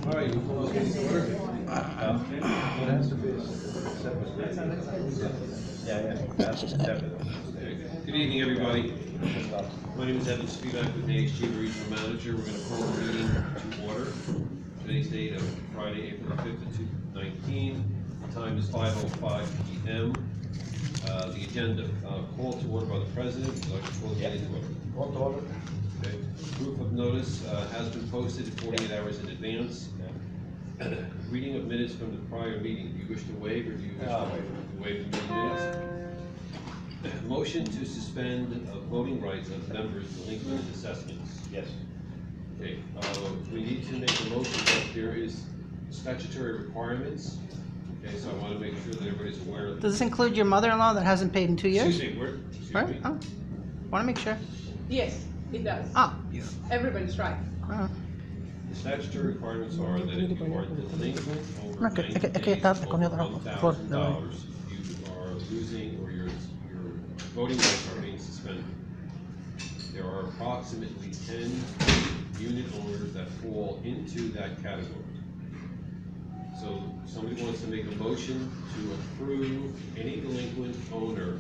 All right, you call this meeting to order? Good evening, everybody. My name is Evan Spivak with ASG, the Regional Manager. We're going to call the meeting to order. Today's date of Friday, April 5th, 2019. The time is 5:05 p.m. The agenda, call to order by the President. Would you like to call the meeting to order? Call to order. Okay. Proof of notice has been posted 48 hours in advance. Reading of minutes from the prior meeting. Do you wish to waive or do you wish to waive the minutes? Motion to suspend voting rights of members delinquent in assessments. Yes. Okay, we need to make a motion that there is statutory requirements. Okay, so I want to make sure that everybody's aware of. Does this include your mother-in-law that hasn't paid in 2 years? Excuse me, excuse Right? me. Oh, want to make sure. Yes, it does. Ah. Everybody's right. The statutory requirements are that if you are delinquent over No, que $1,000, está con otro, por favor. you are losing or your voting rights are being suspended. There are approximately 10 unit owners that fall into that category. So somebody wants to make a motion to approve any delinquent owner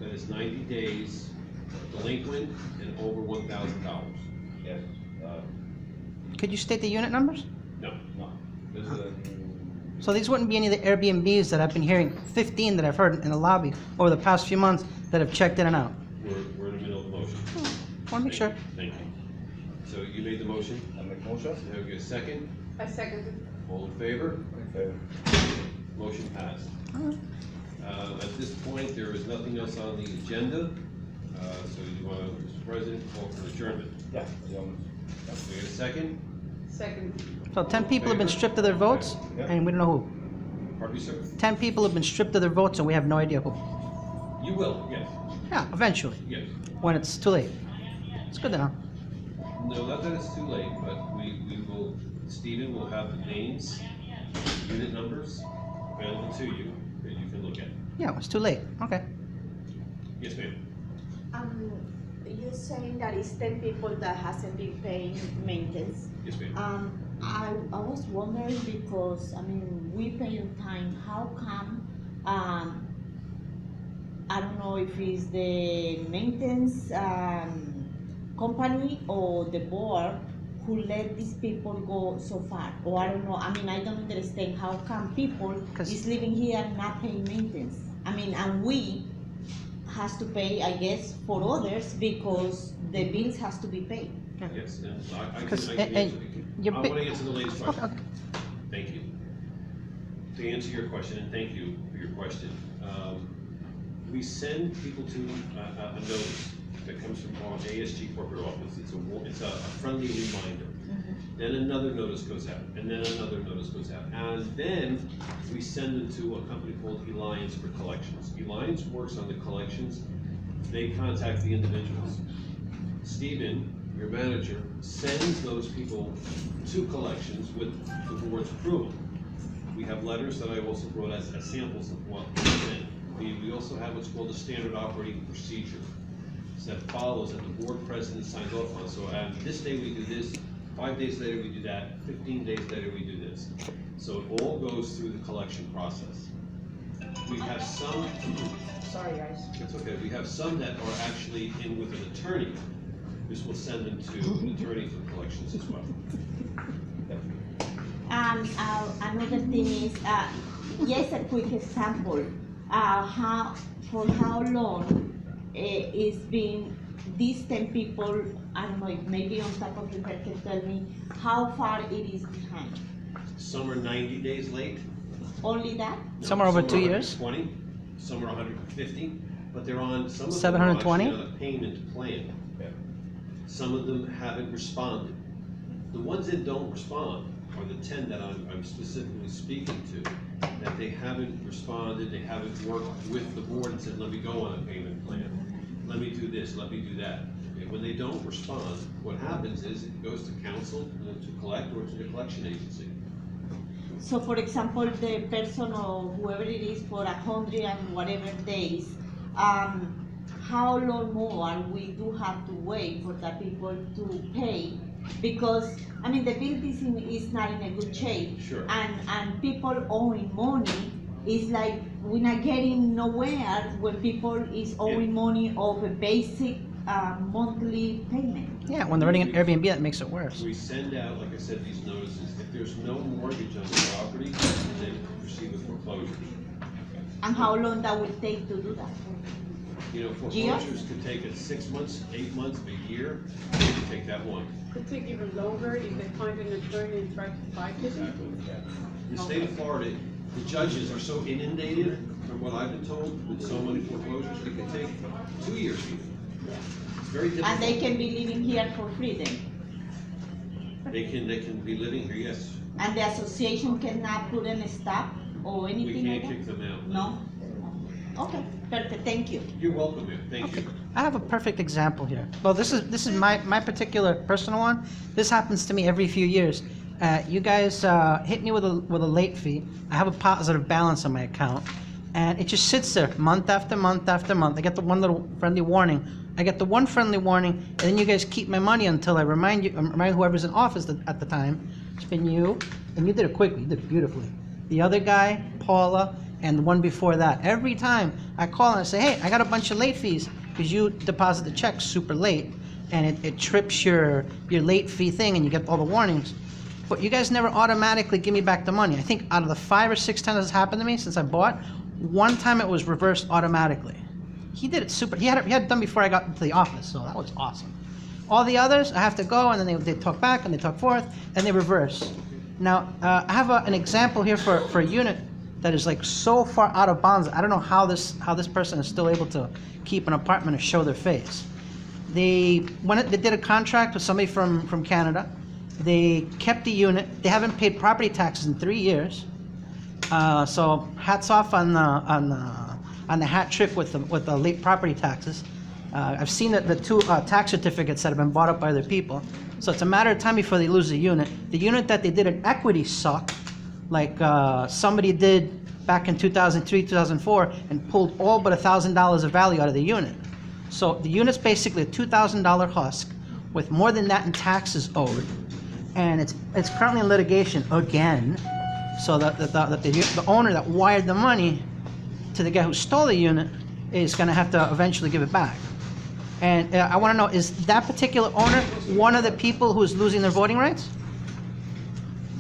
that is 90 days delinquent and over $1,000. Yes. Could you state the unit numbers? No. There's So these wouldn't be any of the Airbnbs that I've been hearing, 15 that I've heard in the lobby over the past few months that have checked in and out. we're in the middle of the motion. Want to make sure. Thank you. So you made the motion? I make motion. Have you get a second? I second it. All in favor? In favor. Motion passed. At this point, there is nothing else on the agenda. So you want to, Mr. President, call for adjournment. Yeah. We get a second? Second. So 10 people have been stripped of their votes, and we don't know who. Pardon me, sir? 10 people have been stripped of their votes, and we have no idea who. You will, yes. Yeah, eventually, Yes. when it's too late. It's good to know. No, not that it's too late, but we will, Stephen will have the names, unit numbers available to you that you can look at. Yeah, it's too late. Okay. Yes, ma'am. You're saying that it's 10 people that hasn't been paying maintenance. Yes, ma'am. I was wondering because, I mean, we pay on time. How come, I don't know if it's the maintenance company or the board who let these people go so far? Or I don't know, I mean, I don't understand how come people is living here not paying maintenance. I mean, and we has to pay, I guess, for others because the bills has to be paid. Yes, and I can Because- answer. you're I want to answer the lady's question. Okay. Thank you. To answer your question, and thank you for your question, we send people to a notice that comes from our ASG corporate office. It's a friendly reminder. Then another notice goes out, and then another notice goes out. And then we send them to a company called Alliance for collections. Alliance works on the collections. They contact the individuals. Stephen, your manager, sends those people to collections with the board's approval. We have letters that I also brought as samples of what we send. We also have what's called a standard operating procedure that follows that the board president signs off on. So this day we do this, 5 days later we do that, 15 days later we do this. So it all goes through the collection process. We have some, Sorry, guys. it's okay, we have some that are actually in with an attorney. This will send them to an attorney for collections as well. Another thing is, yes, a quick example. For how long is been these 10 people? I don't know, maybe on top of your head can tell me how far it is behind. Some are 90 days late. Only that? No, Some are over 2 years. 20, some are 150, but they're on, some of them are 720? actually on a payment plan. Some of them haven't responded. The ones that don't respond are the 10 that I'm specifically speaking to, that they haven't responded, they haven't worked with the board and said, let me go on a payment plan. Let me do this, let me do that. Okay, when they don't respond, what happens is it goes to council, to collect, or to the collection agency. So for example, the person or whoever it is for 100 and whatever days, how long more we do have to wait for the people to pay? Because, I mean, the building is not in a good shape. Sure. And people owing money is like, we're not getting nowhere when people is owing money of a basic monthly payment. Yeah, when they're renting an Airbnb, that makes it worse. We send out, like I said, these notices. If there's no mortgage on the property, then proceed with foreclosure. And how long that will take to do that? You know, foreclosures could take us 6 months, 8 months, a year. It could take that long. Could take even longer if they find an attorney and try to fight it. In the state of Florida, the judges are so inundated, from what I've been told, with so many foreclosures, it could take 2 years even. It's very difficult. And they can be living here for free then? They can be living here, yes. And the association cannot put in a stop or We anything like can't that? kick them out. No? Okay, perfect, thank you. You're welcome, ma'am. Thank you. I have a perfect example here. Well, this is my particular personal one. This happens to me every few years. You guys hit me with a late fee. I have a positive balance on my account, and it just sits there month after month after month. I get the one little friendly warning. I get the one friendly warning, and then you guys keep my money until I remind whoever's in office at the time. It's been you, and you did it quickly. You did it beautifully. The other guy, Paula, and the one before that. Every time I call and I say, hey, I got a bunch of late fees because you deposit the check super late, and it trips your late fee thing, and you get all the warnings. But you guys never automatically give me back the money. I think out of the 5 or 6 times this happened to me since I bought, one time it was reversed automatically. He did it super. He had it done before I got into the office, so that was awesome. All the others, I have to go, and then they talk back, and they talk forth, and they reverse. Now, I have an example here for a unit that is like so far out of bounds. I don't know how this person is still able to keep an apartment and show their face. They did a contract with somebody from Canada. They kept the unit. They haven't paid property taxes in 3 years. So hats off on the hat trick with the late property taxes. I've seen the 2 tax certificates that have been bought up by other people. So it's a matter of time before they lose the unit. The unit that they did an equity suck, like somebody did back in 2003, 2004, and pulled all but $1,000 of value out of the unit. So the unit's basically a $2,000 husk with more than that in taxes owed, and it's currently in litigation again. So that the owner that wired the money to the guy who stole the unit is going to have to eventually give it back. And I want to know, is that particular owner one of the people who's losing their voting rights?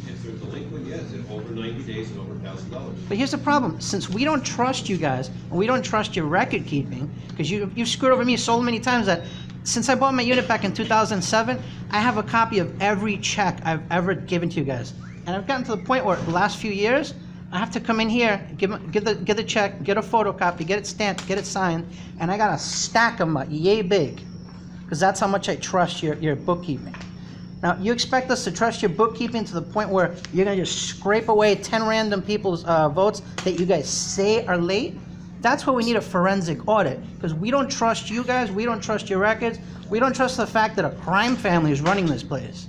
If they're delinquent, yes, if over 90 days and over $1,000. But here's the problem. Since we don't trust you guys, and we don't trust your record keeping, because you've screwed over me so many times that since I bought my unit back in 2007, I have a copy of every check I've ever given to you guys. And I've gotten to the point where the last few years, I have to come in here, get the check, get a photocopy, get it stamped, get it signed, and I got a stack of them yay big, because that's how much I trust your bookkeeping. Now, you expect us to trust your bookkeeping to the point where you're going to just scrape away 10 random people's votes that you guys say are late? That's why we need a forensic audit, because we don't trust you guys, we don't trust your records, we don't trust the fact that a crime family is running this place.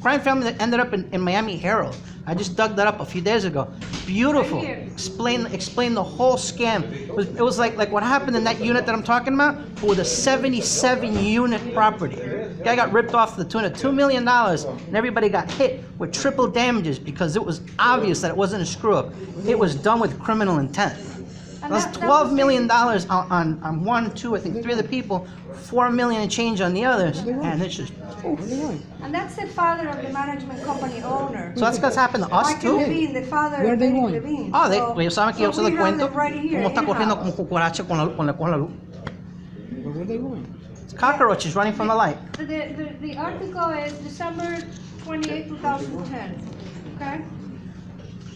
Crime family that ended up in Miami Herald. I just dug that up a few days ago. Beautiful. Explain the whole scam. It was like what happened in that unit that I'm talking about, but with a 77 unit property. The guy got ripped off to the tune of $2 million, and everybody got hit with triple damages because it was obvious that it wasn't a screw up. It was done with criminal intent. That was $12 million on 1, 2, I think 3 of the people, $4 million and change on the others, and it's just. And that's the father of the management company owner. So that's what's happened to us too. Levine, the father Where of they Eric going? Levine. Oh, ellos saben que yo se we lo have cuento. them right here Cómo está corriendo in-house. como cucaracha con la luz. Where are they going? It's cockroaches running from the light. The article is December 28, 2010. Okay?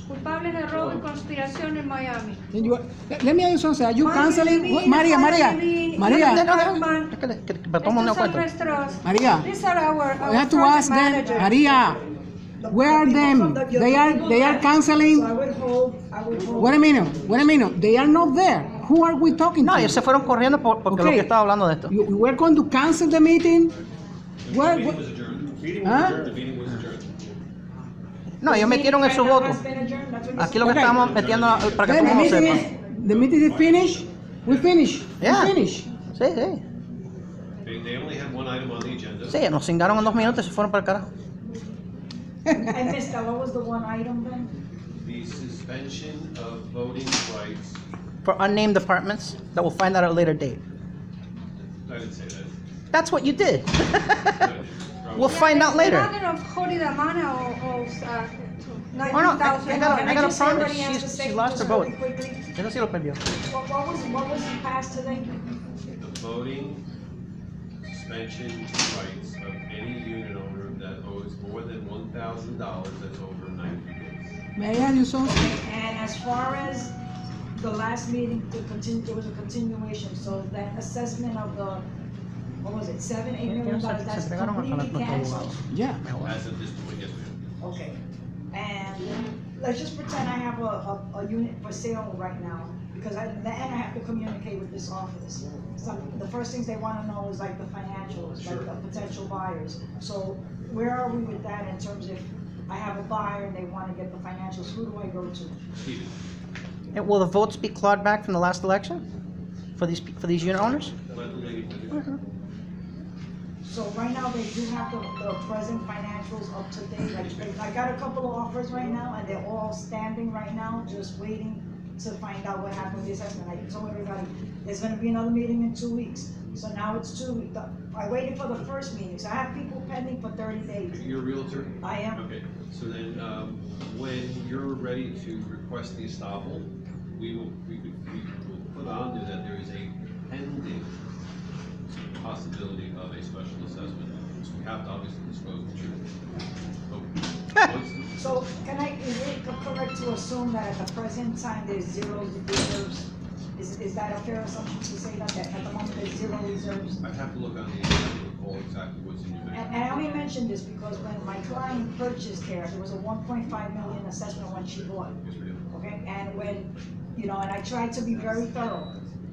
Culpables de robo y conspiración en Miami. Let me ask you something. Are you canceling? Maria. These are our I have to ask them, managers. Maria, where are them? They are canceling. So I would hold. Wait a minute. They are not there. Who are we talking No, to? ellos se fueron corriendo porque lo que estaba hablando de esto. You were going to cancel the meeting? The meeting was adjourned. The meeting was adjourned. The meeting was adjourned. No, ellos metieron en su voto. Aquí lo que estamos metiendo para que todo el mundo sepa. The meeting is finished. We finish. Yeah. We finish. Sí, sí. They only had one item on the agenda. Sí, nos cingaron en 2 minutos y se fueron para el carajo. I missed that, what was the one item then? The suspension of voting rights. For unnamed apartments that we'll find out at a later date. I didn't say that. That's what you did. No, We'll find out later. The matter of Jody Damana or Oh, no, I got a just say promise. what he has to say She lost her just vote. really quickly? Eso sí lo perdió. What was passed today? The voting suspension rights of any unit owner that owes more than $1,000 that's over 90 days. May I ask you something? And as far as the last meeting, there was a continuation, so that assessment of the, what was it, $7, $8 million, that's completely canceled? Yeah. As of this point, yes, ma'am. Okay, and let's just pretend I have a unit for sale right now, because then I have to communicate with this office. The first things they wanna know is like the financials, like the potential buyers. So where are we with that in terms of, I have a buyer and they wanna get the financials, who do I go to? Steven, And will the votes be clawed back from the last election for these unit owners? let the lady finish. So right now, they do have the present financials up to date, like, I got a couple of offers right now, and they're all standing right now, just waiting to find out what happened with the assessment. I told everybody, there's gonna be another meeting in 2 weeks, so now it's 2 weeks. I waited for the first meeting, so I have people pending for 30 days. You're a realtor? I am. Okay, so then, when you're ready to request the estoppel, we will put on there that there is a pending possibility of a special assessment. So we have to obviously disclose the truth. Once- So is it correct to assume that at the present time, there's 0 reserves? Is that a fair assumption to say that at the moment there's 0 reserves? I have to look on the agenda to recall exactly what's in your And minute. I only mention this because when my client purchased here, there was a 1.5 million assessment when she bought, Yes, ma'am. okay? And when, and I tried to be very thorough.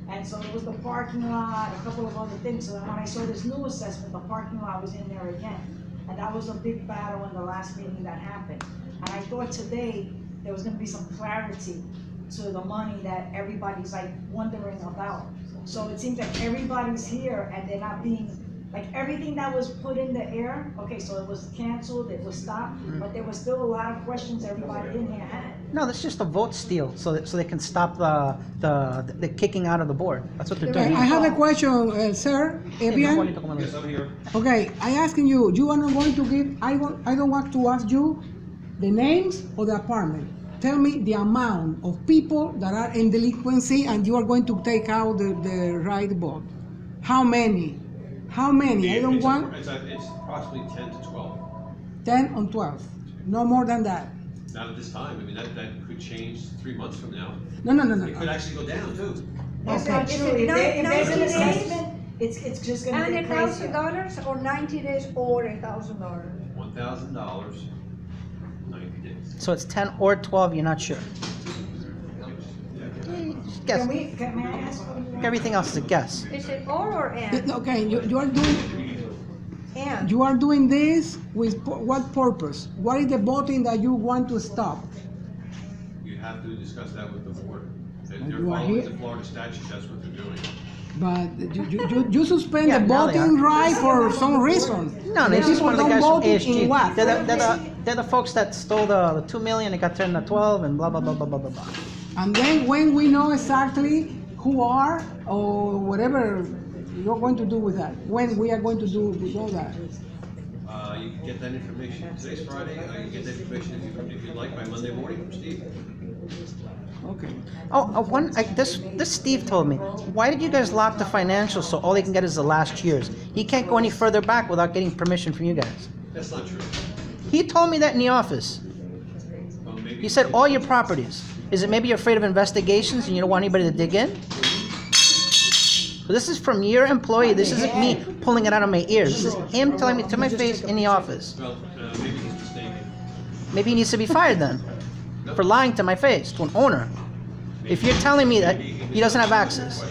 And so it was the parking lot, a couple of other things. So then when I saw this new assessment, the parking lot was in there again. And that was a big battle in the last meeting that happened. And I thought today there was gonna be some clarity to the money that everybody's like wondering about. So it seems like everybody's here and they're not being, like everything that was put in the air, okay, so it was canceled, it was stopped, but there was still a lot of questions everybody in here had. No, that's just a vote steal, so they can stop the kicking out of the board. That's what they're Okay, doing. I have a question, sir. Evian. Yes, I'm here. Okay, I asking you, you are not going to give, I don't want to ask you the names of the apartment. Tell me the amount of people that are in delinquency and you are going to take out the right vote. How many? How many? I don't want It's approximately 10 to 12. 10 or 12. No more than that. Not at this time. I mean, that could change 3 months from now. No. It could actually go down too. That's Okay. not true. If there's an 90 days? assessment, it's just gonna be crazy. $100,000 or 90 days or $1,000? $1,000, 90 days. So it's 10 or 12, you're not sure. Just guess. May I ask? Everything else is a guess. Is it or and? Okay, And. you are doing this with what purpose? What is the voting that you want to stop? You have to discuss that with the board. They're You are following here? the Florida statute, that's what they're doing. But you suspend Yeah, the now they voting are. right for some reason. No, The this is people one of the don't guys from vote in ASG. what? They're the folks that stole the 2 million, it got turned into 12, and blah, blah, blah, blah, blah, blah, blah. And then when we know exactly who are or whatever you're going to do with that, when we are going to do with all that. You can get that information, today's Friday, you can get that information if you'd like by Monday morning from Steve. Okay. This Steve told me, why did you guys lock the financials so all they can get is the last year's? He can't go any further back without getting permission from you guys. That's not true. He told me that in the office. Well, maybe. He said all your properties. Is it maybe you're afraid of investigations and you don't want anybody to dig in? So this is from your employee. This isn't me pulling it out of my ears. This is him telling me to my face in the office. Well, maybe he's mistaken. Maybe he needs to be fired then for lying to my face, to an owner. If you're telling me that he doesn't have access.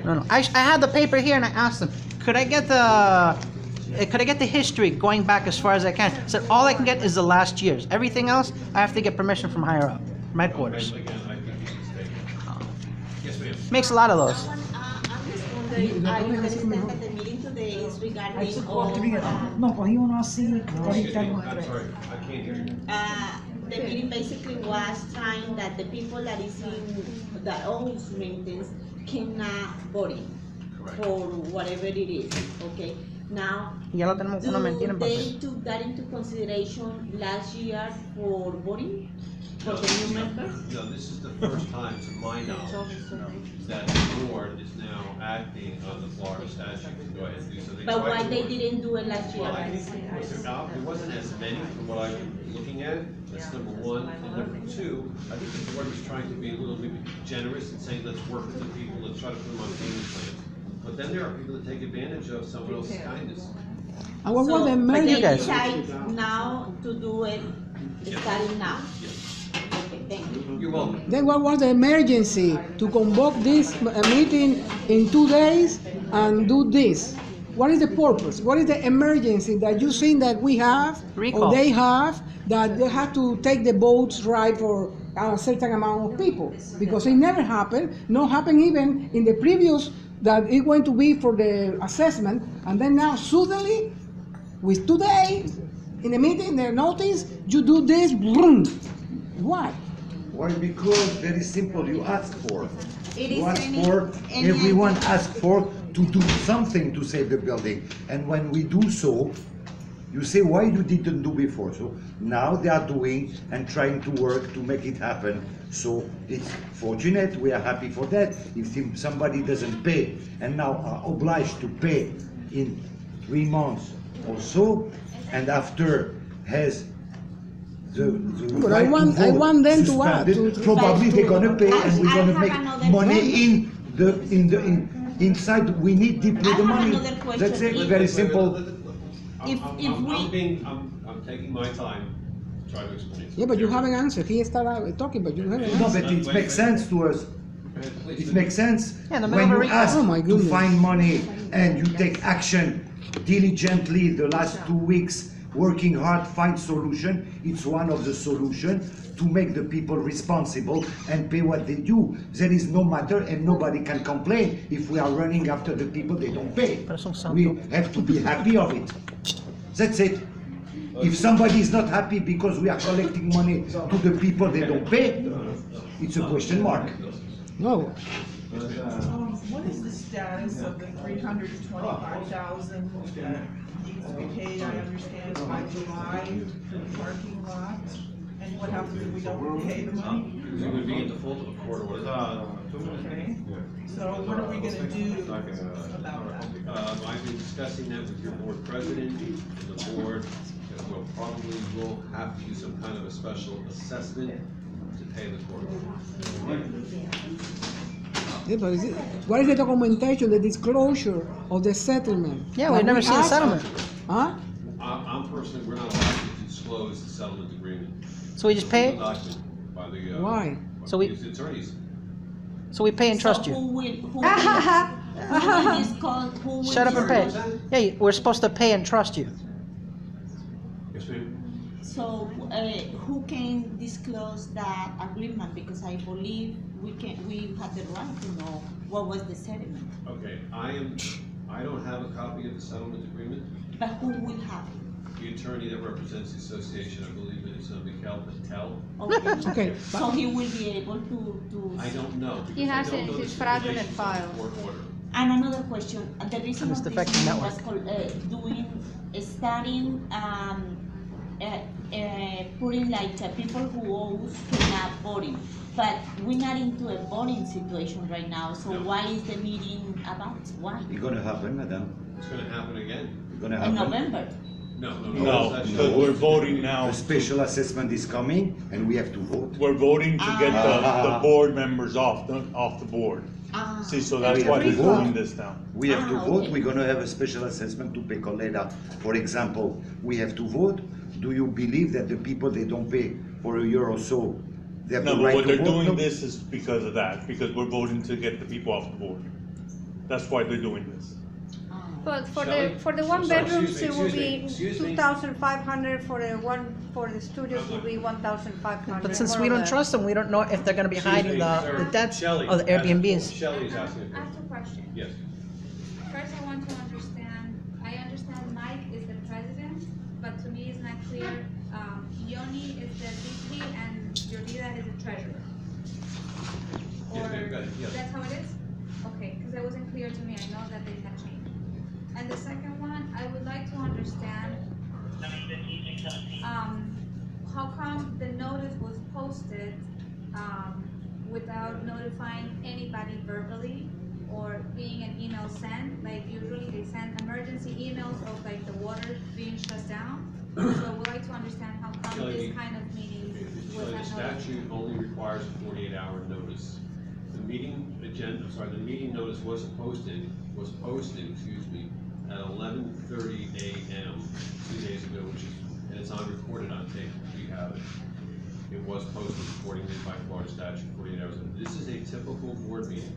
No. I had the paper here and I asked him, could I get the history going back as far as I can? He said all I can get is the last year's. Everything else, I have to get permission from higher up, from headquarters. Again, I think he's mistaken. Yes, ma'am. makes a lot of those. I'm just wondering, I understand that the meeting today is regarding all, No, cogí uno así, Excuse me, I'm sorry, I can't hear you. the meeting basically was trying that the people that is in, that owns maintenance cannot voting Correct. for whatever it is, okay? Now, Ya lo tenemos una mentira en they papel. took that into consideration last year for voting, for the new members? No, this is the first time, to my knowledge, that the board is now acting on the Florida statute to go ahead and do so. But tried why to they work- didn't do it last year? Well, I think there wasn't as many from what I'm looking at, that's number one. And number two, I think the board was trying to be a little bit generous and saying, let's work with the people, let's try to put them on payment plans. But then there are people that take advantage of someone else's kindness. And what was the So, but emergency? they guys. decide now to do it, starting now. Okay, thank you. You're welcome. Then what was the emergency to convoke this meeting in 2 days and do this? What is the purpose? What is the emergency that you think that we have Recall. or they have that they have to take the votes right for a certain amount of people? Because it never happened. No happened even in the previous that it going to be for the assessment, and then now suddenly, with 2 days in the meeting, the notice, you do this. Boom. Why? Why? Because very simple, you ask for. It You is ask any- for, any everyone idea? asks for to do something to save the building. And when we do so, you say, why you didn't do before? So now they are doing and trying to work to make it happen. So it's fortunate, we are happy for that. If somebody doesn't pay and now are obliged to pay in 3 months or so, and after has the But right I vote want them to suspended, add to- probably they're gonna pay and we're I gonna have make another money inside. We need deeply I the have money. another question. That's it, If- very simple. I'm taking my time to try to explain. Yeah, but you haven't answered. He started talking, but you haven't No, answered. but it makes sense to us. It makes sense Yeah, in the when middle of you a ask Oh my to goodness. find money and you take action diligently the last 2 weeks, working hard, find solution. It's one of the solution to make the people responsible and pay what they do. There is no matter and nobody can complain if we are running after the people they don't pay. Pero es un santo. We have to be happy of it. That's it. If somebody is not happy because we are collecting money to the people they don't pay, it's a question mark. No. What is the status of the 325,000 that needs to be paid? I understand by July for the parking lot. And what happens if we don't pay the money? It would be in default of a court order. Okay. So what are we gonna do about that? I've been discussing that with your board president and the board, that we'll probably will have to do some kind of a special assessment to pay the court order. Yeah, but what is the documentation, the disclosure of the settlement? Yeah, That we've never we seen a asked for? settlement. Huh? I'm personally, we're not allowed to disclose the settlement agreement. So we just pay it? Document by the, Why? by So we- the attorneys. So we pay and trust So you. who will discuss, who will Shut up and pay. discuss- Yeah, we're supposed to pay and trust you. Yes, ma'am. So, who can disclose that agreement? Because I believe we have the right to know what was the settlement. Okay, I don't have a copy of the settlement agreement. But who will have it? The attorney that represents the association, I believe it is Mikhail Patel. Okay. Okay. So he will be able to. I don't know. He because I has don't it in know the his fraudulent stipulations of the file. court order. And another question, the reason It's of this defective meeting network. was starting, putting like people who owes cannot voting. But we're not into a voting situation right now, so No. why is the meeting about? Why? It's gonna happen, madam. It's gonna happen again. It's gonna In happen. November? No, No, because we're voting now. A special assessment is coming and we have to vote. We're voting to get the Ah. board members off the board. Ah, See, so that's We why have we're to vote. doing this now. We have to Ah, vote, okay. we're gonna have a special assessment to pay Coletta. For example, we have to vote. Do you believe that the people, they don't pay for a year or so, they have No, the but right what to they're vote? doing No? this is because of that, because we're voting to get the people off the board. That's why they're doing this. But for Shelley? the one I'm sorry, bedrooms, it will excuse be me. 2,500, for the studios will be 1,500. But since more we or don't less. trust them, we don't know if they're gonna be Excuse hiding me, the sir. debts Shelley, or the Airbnbs. Shelley's asking a I have question. two questions. Yes. First, I want to understand, I understand Mike is the president, but to me it's not clear, Yoni is the VP and Yordita is the treasurer. Yeah, Or, got it, yes. that's how it is? Okay, because it wasn't clear to me, I know that they had changed. And the second one, I would like to understand, how come the notice was posted, without notifying anybody verbally or being an email sent? Like usually they send emergency emails of like the water being shut down. So I would like to understand how come Shelley, this kind of meeting was So the not notified. statute only requires a 48-hour notice. The meeting agenda, the meeting notice was posted, excuse me, at 11:30 a.m. 2 days ago, and it's on recorded on tape, we have it. It was posted accordingly by Florida statute 48 hours. This is a typical board meeting.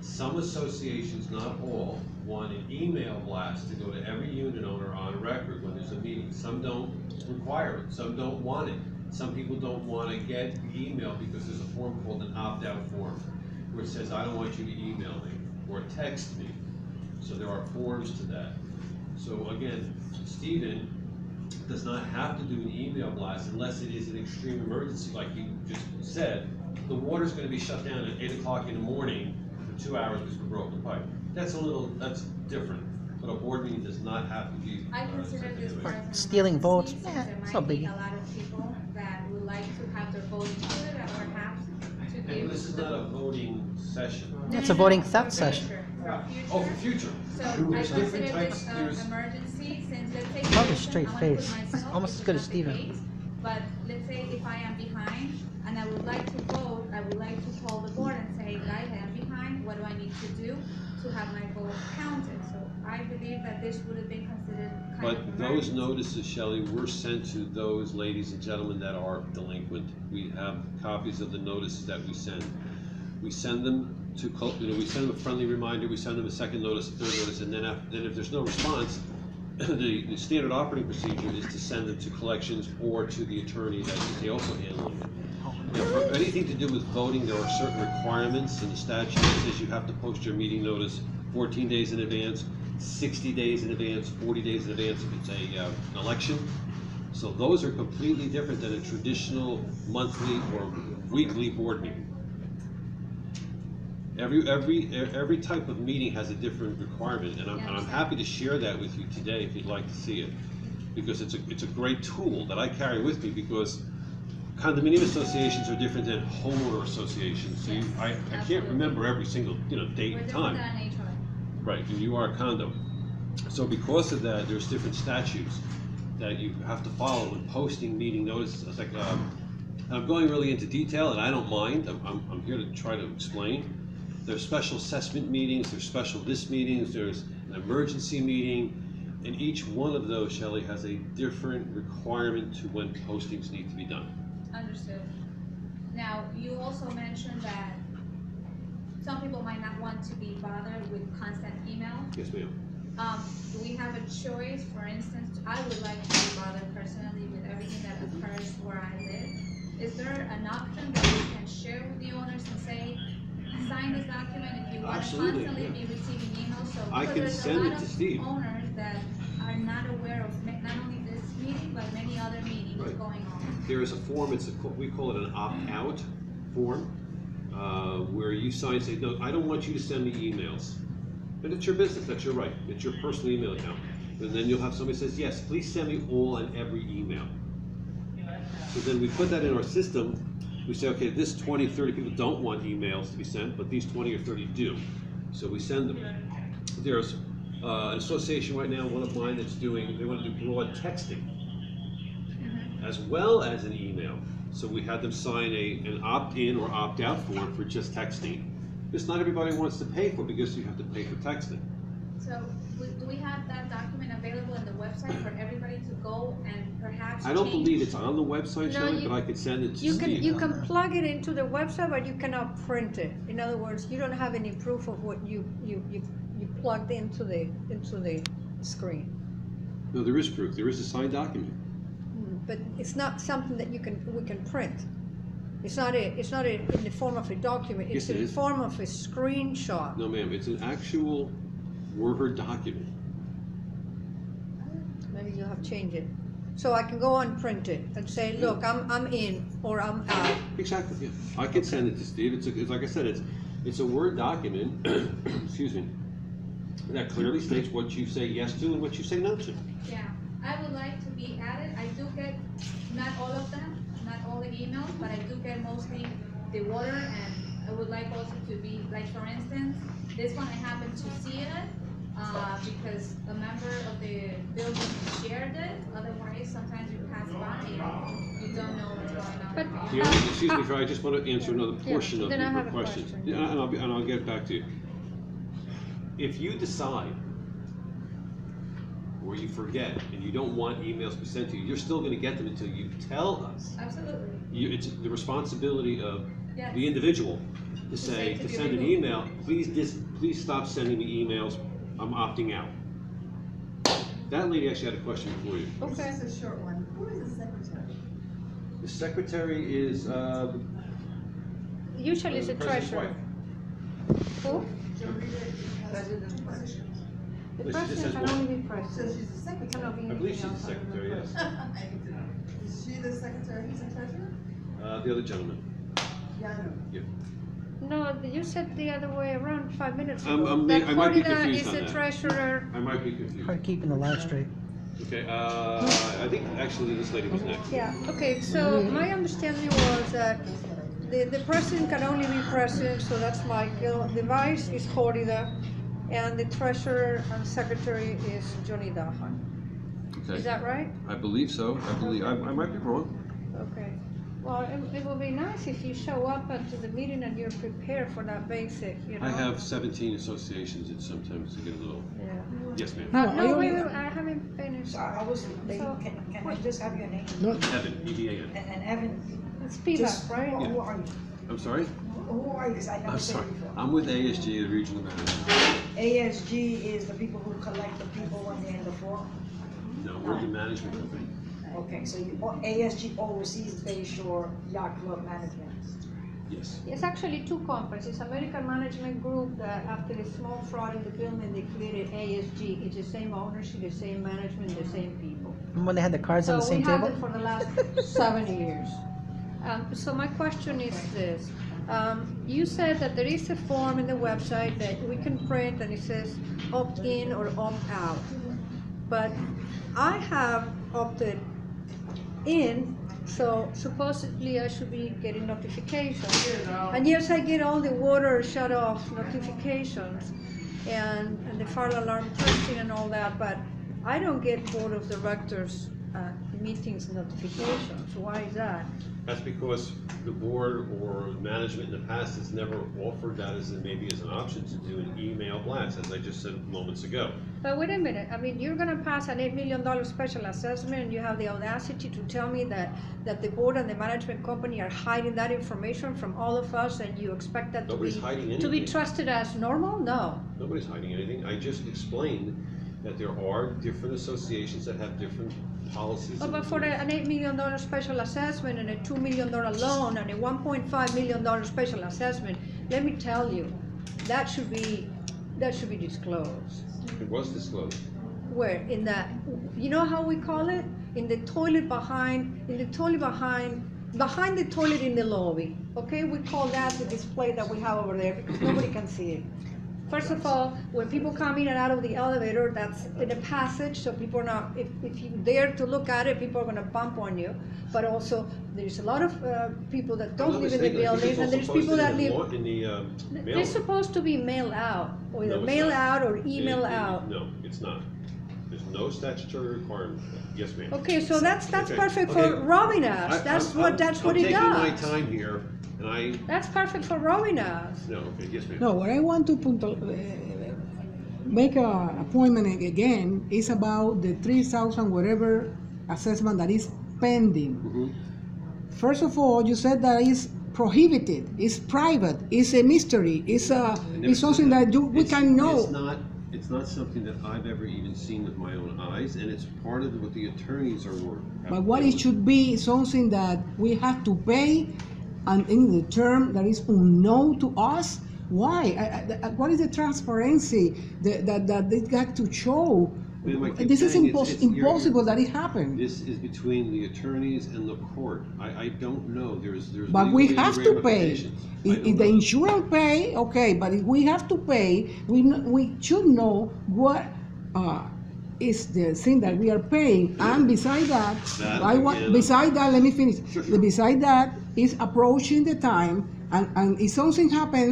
Some associations, not all, want an email blast to go to every unit owner on record when there's a meeting. Some don't require it, some don't want it. Some people don't want to get the email because there's a form called an opt-out form, where it says, I don't want you to email me or text me. So there are forms to that. So again, Stephen does not have to do an email blast unless it is an extreme emergency, like you just said. The water's gonna be shut down at 8 o'clock in the morning for 2 hours because we broke the pipe. That's different. But a board meeting does not have to be. I consider this part of an Stealing votes, emergency, since it's there no might be biggie. a lot of people that would like to have their vote included and perhaps to And give. this is not a voting session. It's a voting theft For session. future, for future. Oh, for future. So I There's different consider types, this an there's, emergency, since let's say. Probably for straight instance, I wanna put face. myself, Almost this as good is as not the Steven. case, But let's say if I am behind and I would like to vote, I would like to call the board and say, guys, I am behind, what do I need to do to have my vote counted? So I believe that this would have been considered kind of but those emergency. notices, Shelley, were sent to those ladies and gentlemen that are delinquent. We have copies of the notices that we send. We send them to, we send them a friendly reminder, we send them a second notice, a third notice, and then if there's no response, the standard operating procedure is to send them to collections or to the attorney that they also handle it. Now, for anything to do with voting, there are certain requirements in the statute that says you have to post your meeting notice 14 days in advance, 60 days in advance, 40 days in advance if it's an election. So those are completely different than a traditional monthly or weekly board meeting. Every type of meeting has a different requirement, and I'm happy to share that with you today if you'd like to see it, because it's a great tool that I carry with me, because condominium associations are different than homeowner associations. So I can't remember every single date and time. We're different than an HOA. Right, and you are a condo. So because of that, there's different statutes that you have to follow when posting meeting notices. It's like, I'm going really into detail, and I don't mind. I'm here to try to explain. There's special assessment meetings, there's special this meetings, there's an emergency meeting, and each one of those, Shelley, has a different requirement to when postings need to be done. Understood. Now, you also mentioned that some people might not want to be bothered with constant email. Yes, ma'am. Do we have a choice? For instance, I would like to be bothered personally with everything that occurs where I live. Is there an option that we can share with the owners and say, sign this document if you want to Absolutely, constantly yeah. be receiving emails? So I because can there's send a it lot to of Steve. owners that are not aware of not only this meeting, but many other meetings Right. going on. There is a form, we call it an opt-out form, where you sign and say, no, I don't want you to send me emails. But it's your business, that's your right, it's your personal email account. And then you'll have somebody says, yes, please send me all and every email. So then we put that in our system, we say, okay, this 20, 30 people don't want emails to be sent, but these 20 or 30 do. So we send them. There's an association right now, one of mine, that's they want to do broad texting, as well as an email. So we had them sign an opt-in or opt-out form for just texting. Because not everybody wants to pay for it, because you have to pay for texting. So do we have that document available on the website for everybody to go and perhaps I don't change? believe it's on the website, No, Shelley, but I could send it to You Steve. can plug it into the website, but you cannot print it. In other words, you don't have any proof of what you plugged into the screen. No, there is proof. There is a signed document. But it's not something that we can print. It's not in the form of a document. It's Yes, it in the is. form of a screenshot. No, ma'am, it's an actual Word document. Maybe you have changed it. So I can go and print it and say, look, I'm in or I'm out. Exactly, yeah. I can send it to Steve. It's like I said, it's a Word document, excuse me, that clearly states what you say yes to and what you say no to. Yeah, I would like to be added. I do get, not all of them, not all the emails, but I do get mostly the water, and I would like also to be, like for instance, this one I happened to see it, because a member of the building shared it. Otherwise, sometimes you pass by and you don't know what's going on. But, Excuse me, I just want to answer another portion of then I your have a question. question. Yeah, and I'll get back to you. If you decide, or you forget, and you don't want emails to be sent to you, you're still going to get them until you tell us. Absolutely. It's the responsibility of Yes. the individual to say to be send an removed. email, please stop sending me emails, I'm opting out. That lady actually had a question for you. Okay. This is a short one. Who is the secretary? The secretary is, Usually it's a president's treasurer. wife. Who? President's position. The But she just president says can one. only be So president. she's the It secretary. cannot be I believe she's anything the else other than secretary, yes. president. I need to know. Is she the secretary? He's the treasurer? The other gentleman. Yeah, I know. Yeah. No, you said the other way around 5 minutes ago. I might be confused on Is the that. treasurer. I might be confused. Hard keeping the light straight. Okay, I think actually this lady was next. Yeah, okay, so my understanding was that the president can only be president, so that's Michael. The vice is Jorida, and the treasurer and secretary is Johnny Dahan. Okay. Is that right? I believe so. I might be wrong. Okay. Well, it would be nice if you show up to the meeting and you're prepared for that basic, you know? I have 17 associations and sometimes I get a little, Yeah. yes ma'am. No, wait, I haven't finished. I was, So- can I just have your name? No, Evan, E-V-A-N. And Evan, It's P-VAC, just, right? who are you? I'm sorry? Who are you? 'Cause I never I'm said sorry. it before. I'm with ASG, the regional manager. ASG is the people who collect the people when they're in the form? No, we're the management company. Okay, so ASG oversees Bayshore Yacht Club Management. Yes. It's actually two companies. It's American Management Group that after the small fraud in the building, they created ASG. It's the same ownership, the same management, the same people. When they had the cards on the same So we table? have it for the last 7 years. So my question is this. You said that there is a form in the website that we can print and it says opt in or opt out. But I have opted in, so supposedly I should be getting notifications. And yes, I get all the water shut off notifications and the fire alarm testing and all that, but I don't get board of directors meetings notifications. Why is that? That's because the board or management in the past has never offered that as maybe as an option to do an email blast, as I just said moments ago. But wait a minute, I mean, you're gonna pass an $8 million special assessment and you have the audacity to tell me that the board and the management company are hiding that information from all of us and you expect that Nobody's hiding to be anything. trusted as normal? No. Nobody's hiding anything. I just explained that there are different associations that have different policies. But for an $8 million special assessment and a $2 million loan and a $1.5 million special assessment, let me tell you, that should be disclosed. It was disclosed. Where? In that, you know how we call it? In the toilet behind the toilet in the lobby. Okay, we call that the display that we have over there because nobody can see it. First of all, when people come in and out of the elevator, that's in a passage, so people are not, if you dare to look at it, people are gonna bump on you. But also, there's a lot of people that don't live in the building, and there's people that live. In the They're mail. supposed to be mail out, or either No, it's mail not. out or email out. No, it's not. There's no statutory requirement for that. Yes, ma'am. Okay, so that's Okay, perfect okay. for robbing us. That's what he does. I'm taking my time here, and That's perfect for robbing us. no, okay, yes, ma'am. No, what I want to make a appointment again is about the 3,000 whatever assessment that is pending. Mm-hmm. First of all, you said that is prohibited, it's private, it's a mystery, it's something that we can know. it's not something that I've ever even seen with my own eyes, and it's part of what the attorneys are working. But what it should be something that we have to pay, and in the term that is unknown to us. Why? What is the transparency that they got to show? Ma'am, I keep This is saying it's- impossible that it happened. This is between the attorneys and the court. I don't know. There's But we legally have to pay. ramifications. I don't If the know. insurance pay, okay, but if we have to pay, we should know what is the thing that we are paying. And beside that, That, beside that, let me finish. Sure. Beside that is approaching the time, and if something happen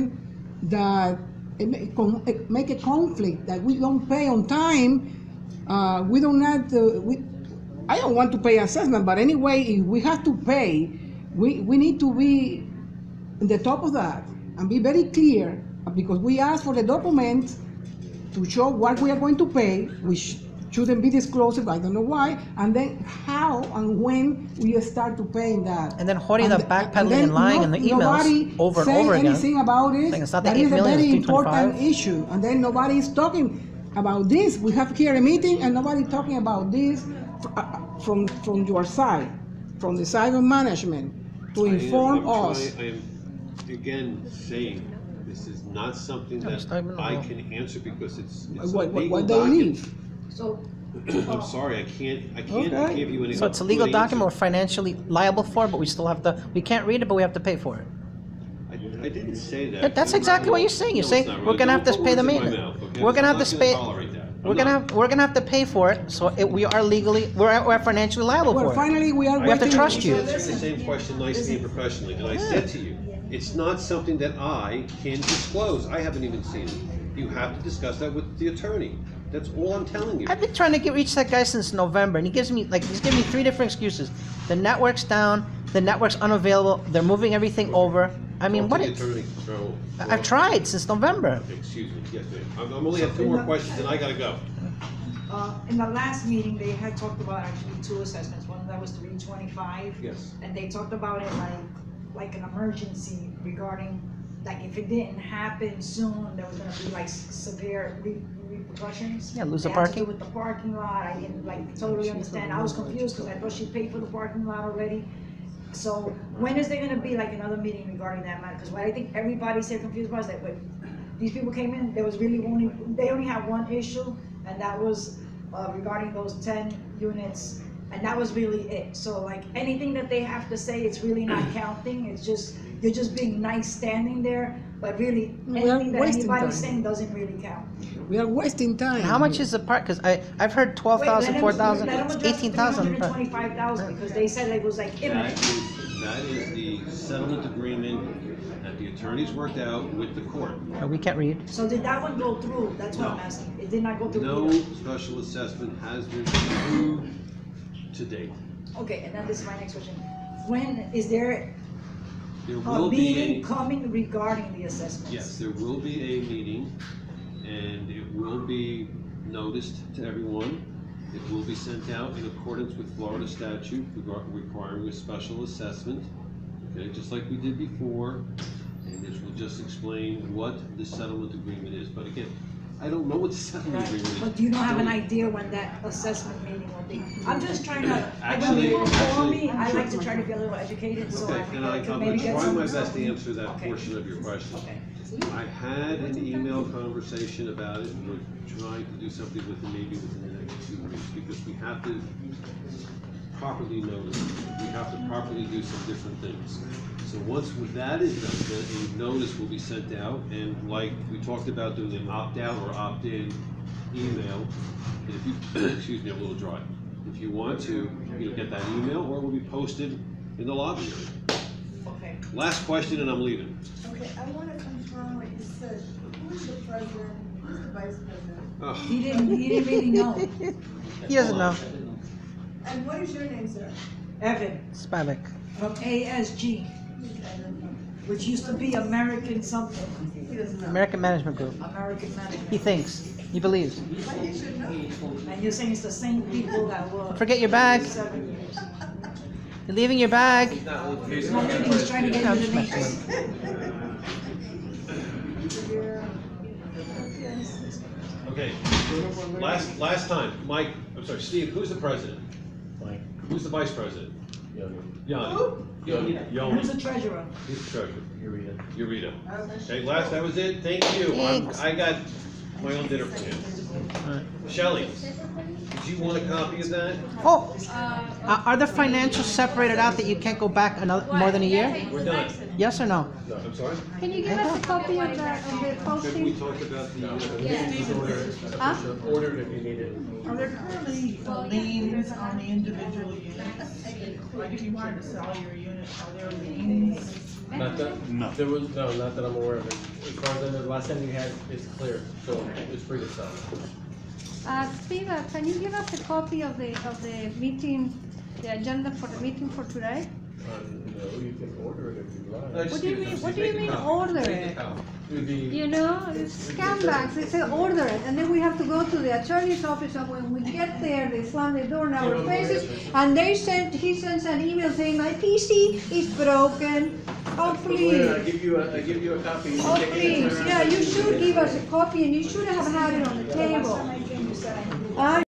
that it make a conflict that we don't pay on time, we don't have to. I don't want to pay assessment, but anyway, if we have to pay, we need to be on the top of that and be very clear, because we ask for the documents to show what we are going to pay, which shouldn't be disclosed, I don't know why, and then how and when we start to paying that. And then hoarding the backpedaling then and lying in the nobody emails over and say over again. anything about it. Like, it's not the That 8 is a million, very it's 325. important issue, and then nobody is talking about this. We have here a meeting and nobody talking about this from your side, from the side of management, to inform us. I am, again, saying, this is not something No, it's that not even I law. can answer because it's a What legal they document. leave. So, I'm sorry, I can't Okay. give you any. So it's a legal good document we're answer. financially liable for, but we still have to, we can't read it, but we have to pay for it. I didn't say that. That's exactly what you're saying. You're No, saying it's not we're really. gonna have to Don't pay put the words in my maintenance. mouth, okay? We're gonna I'm have to not pay. tolerate that. I'm We're not. gonna have to pay for it, so we are legally, we're financially liable Well, for it. finally, we are We have to waiting- trust you. I'm answering the same question nicely and professionally, and I said to you, it's not something that I can disclose. I haven't even seen it. You have to discuss that with the attorney. That's all I'm telling you. I've been trying to reach that guy since November, and he's giving me 3 different excuses. The network's down, the network's unavailable, they're moving everything over. I mean, Talk what? to the attorney, Cheryl. I've tried since November. Excuse me, yes, ma'am. I'm only have 2 more questions and I gotta go. in the last meeting, they had talked about actually 2 assessments, one that was 325. Yes. And they talked about it like an emergency regarding, like if it didn't happen soon, there was gonna be like severe repercussions. Yeah, lose the They had to parking. do with the parking lot, I didn't totally understand, I was confused because I thought she paid for the parking lot already. So when is there gonna be like another meeting regarding that matter? Because what I think everybody's here confused about is that when these people came in, there was really they only had one issue, and that was regarding those 10 units, and that was really it. So like anything that they have to say, it's really not counting, it's just, you're just being nice standing there, but really We are anything that wasting time. anybody's saying doesn't really count. We are wasting time. How much is the part? Because I've heard 12,000, 4,000, 18,000. 325,000, because they said it was like imminent. That is the settlement agreement that the attorneys worked out with the court. We can't read. So did that one go through? That's what I'm No. asking. It did not go through No either. special assessment has been approved to date. Okay, and then this is my next question. When, is there There a will meeting be coming regarding the assessments? yes, there will be a meeting, and it will be noticed to everyone. It will be sent out in accordance with Florida statute requiring a special assessment, okay, just like we did before. And this will just explain what the settlement agreement is. But again, I don't know what the settlement Right, agreement is. but do you not have an I don't- idea when that assessment meeting will be? I'm just trying to, like when Actually- people call actually- me, I like to try to be a little educated, so Okay, I and I'm can gonna maybe get try some. my best to answer that Okay. portion of your question. Okay. I had an email conversation about it, and we're trying to do something with it maybe within the next 2 weeks, because we have to properly notice, we have to properly do some different things. So once that is done, then a notice will be sent out, and like we talked about doing an opt-out or opt-in email, and if you, excuse me, I'm a little dry. If you want to, get that email, or it will be posted in the lobby area. Okay. Last question, and I'm leaving. Okay, I want to confirm what you said. Who's the president? Who's the vice president? Ugh. He didn't really know. He doesn't know. And what is your name, sir? Evan, Spavak. from ASG, which used to be American something, He doesn't know. American Management Group. American Management. He thinks. He believes. But he should know. And you're saying it's the same people that were. Forget your bag. 7 years. You're leaving your bag. No meeting is trying to get No, you just the messing names. with him. Okay, Okay, last time, Mike, I'm sorry, Steve, who's the president? Mike. Who's the vice president? Yoni. Yoni. Who's the treasurer? Who's the treasurer? Eureka. Okay, that was it, thank you. I got my own dinner for him. Shelley, did you want a copy of that? Oh, are the financials separated out that you can't go back more than a year? We're done. Yes or no? I'm sorry? Can you give us a copy of the We posting? talked about the, Huh? Ordered if you need it. Are there currently liens on the individual units? Like if you wanted to sell your unit, are there liens? Not that, No. there was, no, not that I'm aware of it. As far as I know, the last time you had, it's clear, so it's free to sell. Steve, can you give us a copy of the meeting, the agenda for the meeting for today? No, you can order it if you like. What do you mean order it? You know, it's scumbags, they say order it, and then we have to go to the attorney's office, and when we get there, they slam the door in our faces, and he sends an email saying, my PC is broken, oh please. I give you a copy. Oh please, yeah, you should give us a copy, and you should have had it on the table.